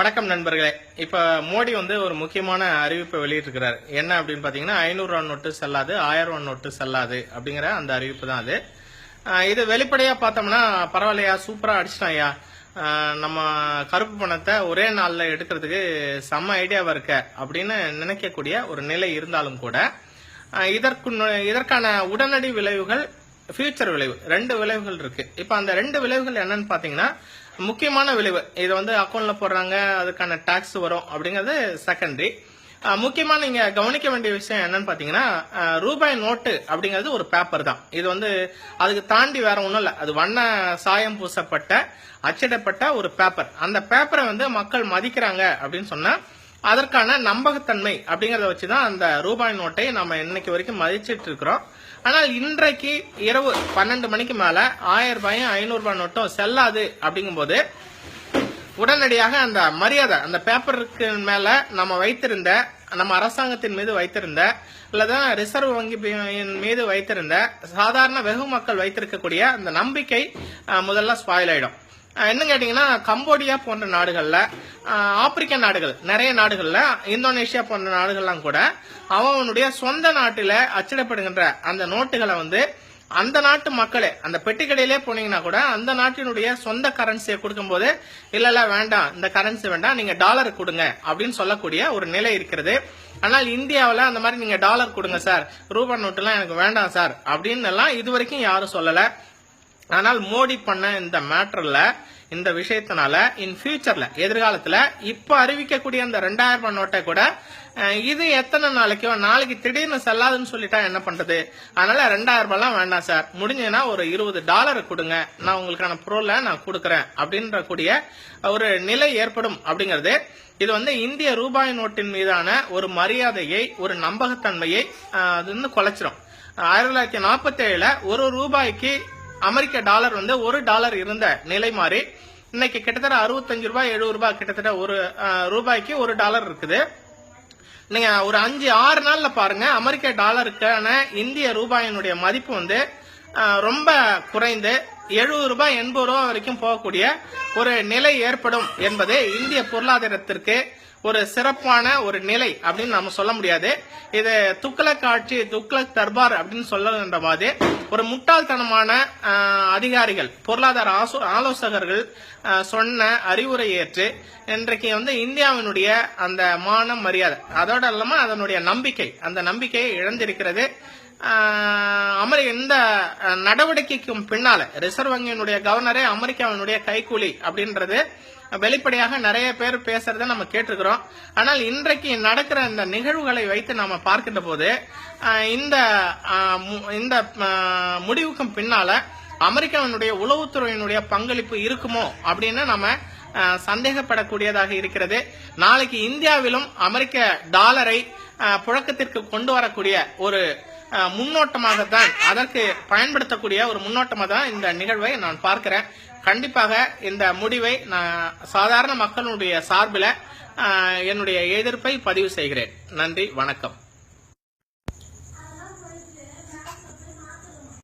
வணக்கம் நண்பர்களே. இப்ப மோடி ஒரு முக்கியமான அறிவிப்பை வெளியிட்டிருக்கிறார். என்ன அப்படின்னு பாத்தீங்கன்னா, 500 ரூபா நோட்டு செல்லாது, 1000 ரூபா நோட்டு செல்லாது அப்படிங்கிற அந்த அறிவிப்பு தான் அது. இது வெளிப்படையா பார்த்தோம்னா பரவாயில்லையா, சூப்பரா அடிச்சிட்டாயா, நம்ம கருப்பு பணத்தை ஒரே நாள்ல எடுக்கிறதுக்கு செம்ம ஐடியாவா இருக்க அப்படின்னு நினைக்கக்கூடிய ஒரு நிலை இருந்தாலும் கூட இதற்கான உடனடி விளைவுகள், ஃபியூச்சர் விளைவு, 2 விளைவுகள் இருக்கு. இப்ப அந்த 2 விளைவுகள் என்னன்னு பாத்தீங்கன்னா, முக்கியமான விளைவு இது அக்கௌண்ட்ல போடுறாங்க, அதுக்கான டாக்ஸ் வரும் அப்படிங்கிறது செகண்டரி. முக்கியமா நீங்க கவனிக்க வேண்டிய விஷயம் என்னன்னு பாத்தீங்கன்னா, ரூபாய் நோட்டு அப்படிங்கிறது ஒரு பேப்பர் தான். இது அதுக்கு தாண்டி வேற ஒண்ணும் இல்ல. அது வண்ண சாயம் பூசப்பட்ட அச்சிடப்பட்ட ஒரு பேப்பர். அந்த பேப்பரை மக்கள் மதிக்கிறாங்க அப்படின்னு சொன்னா அதற்கான நம்பகத்தன்மை அப்படிங்கறத வச்சுதான் அந்த ரூபாய் நோட்டை நம்ம இன்னைக்கு வரைக்கும் மதிச்சிட்டு இருக்கிறோம். ஆனால் இன்றைக்கு இரவு 12 மணிக்கு மேல 1000 ரூபாயும் 500 ரூபாய் நோட்டும் செல்லாது அப்படிங்கும்போது உடனடியாக அந்த மரியாதை, அந்த பேப்பருக்கு மேல நம்ம வைத்திருந்த, நம்ம அரசாங்கத்தின் மீது வைத்திருந்த, இல்லதான் ரிசர்வ் வங்கி மீது வைத்திருந்த, சாதாரண வெகு மக்கள் வைத்திருக்கக்கூடிய அந்த நம்பிக்கை முதல்ல ஸ்பாயில் ஆயிடும். என்ன கேட்டீங்கன்னா, கம்போடியா போன்ற நாடுகள்ல, ஆப்பிரிக்க நாடுகள், நிறைய நாடுகள்ல, இந்தோனேஷியா போன்ற நாடுகள்லாம் கூட அவனுடைய சொந்த நாட்டில அச்சிடப்படுகின்ற அந்த நோட்டுகளை அந்த நாட்டு மக்களே, அந்த பெட்டிக்கடையிலே போனீங்கன்னா கூட அந்த நாட்டினுடைய சொந்த கரன்சியை கொடுக்கும் போது இல்ல வேண்டாம், இந்த கரன்சி வேண்டாம், நீங்க டாலர் கொடுங்க அப்படின்னு சொல்லக்கூடிய ஒரு நிலை இருக்கிறது. ஆனால் இந்தியாவில் அந்த மாதிரி நீங்க டாலர் கொடுங்க சார், ரூபாய் நோட்டு எல்லாம் எனக்கு வேண்டாம் சார் அப்படின்னு எல்லாம் இதுவரைக்கும் யாரும் சொல்லல. ஆனால் மோடி பண்ண இந்த மேட்டர்ல, இந்த விஷயத்தினால இன் ஃபியூச்சர்ல, எதிர்காலத்துல இப்ப அறிவிக்கக்கூடிய அந்த 2000 ரூபாய் நோட்டை கூட இது எத்தனை நாளைக்கு திடீர்னு செல்லாதுன்னு சொல்லிட்டா என்ன பண்றது? அதனால 2000 ரூபாய் வேண்டாம் சார், முடிஞ்சதுன்னா ஒரு $20 கொடுங்க, நான் உங்களுக்கான பொருளை நான் கொடுக்கறேன் அப்படின்ற கூடிய ஒரு நிலை ஏற்படும் அப்படிங்கிறது. இது இந்திய ரூபாய் நோட்டின் மீதான ஒரு மரியாதையை, ஒரு நம்பகத்தன்மையை அது குலைச்சிரும். 1947 ஒரு ரூபாய்க்கு அமெரிக்க டாலர் $1 இருந்த நிலை மாறி இன்னைக்கு கிட்டத்தட்ட 65 ரூபாய் 70 ரூபாய், கிட்டத்தட்ட ஒரு ரூபாய்க்கு $1 இருக்குது. நீங்க ஒரு 5-6 நாள்ல பாருங்க, அமெரிக்க டாலருக்கான இந்திய ரூபாயினுடைய மதிப்பு ரொம்ப குறைந்து 70 ரூபாய் 80 ரூபாய் வரைக்கும் போகக்கூடிய ஒரு நிலை ஏற்படும் என்பது இந்திய பொருளாதாரத்திற்கு ஒரு சிறப்பான ஒரு நிலை அப்படின்னு நம்ம சொல்ல முடியாது. இது துக்ளக் ஆட்சி, துக்ளக் தர்பார் அப்படின்னு சொல்லுகின்ற மாதிரி ஒரு முட்டாள்தனமான அதிகாரிகள், பொருளாதார ஆலோசகர்கள் சொன்ன அறிவுரை ஏற்று இன்றைக்கு இந்தியாவினுடைய அந்த மானம், மரியாதை, அதோட இல்லாம அதனுடைய நம்பிக்கை, அந்த நம்பிக்கையை இழந்திருக்கிறது. இந்த நடவடிக்கைக்கும் பின்னால ரிசர்வ் வங்கியினுடைய கவர்னரே அமெரிக்காவினுடைய கைக்கூலி அப்படின்றது வெளிப்படையாக நிறைய பேர் பேசுறத நம்ம கேட்டிருக்கிறோம். ஆனால் இன்றைக்கு நடக்கிற இந்த நிகழ்வுகளை வைத்து நாம பார்க்கின்ற போது இந்த முடிவுக்கும் பின்னால அமெரிக்காவினுடைய உளவுத்துறையினுடைய பங்களிப்பு இருக்குமோ அப்படின்னு நம்ம சந்தேகப்படக்கூடியதாக இருக்கிறது. நாளைக்கு இந்தியாவிலும் அமெரிக்க டாலரை புழக்கத்திற்கு கொண்டு வரக்கூடிய ஒரு முன்னோட்டமாகத்தான், அதற்கு பயன்படுத்தக்கூடிய ஒரு முன்னோட்டமாக தான் இந்த நிகழ்வை நான் பார்க்கிறேன். கண்டிப்பாக இந்த முடிவை நான் சாதாரண மக்களுடைய சார்பில் என்னுடைய எதிர்ப்பை பதிவு செய்கிறேன். நன்றி, வணக்கம்.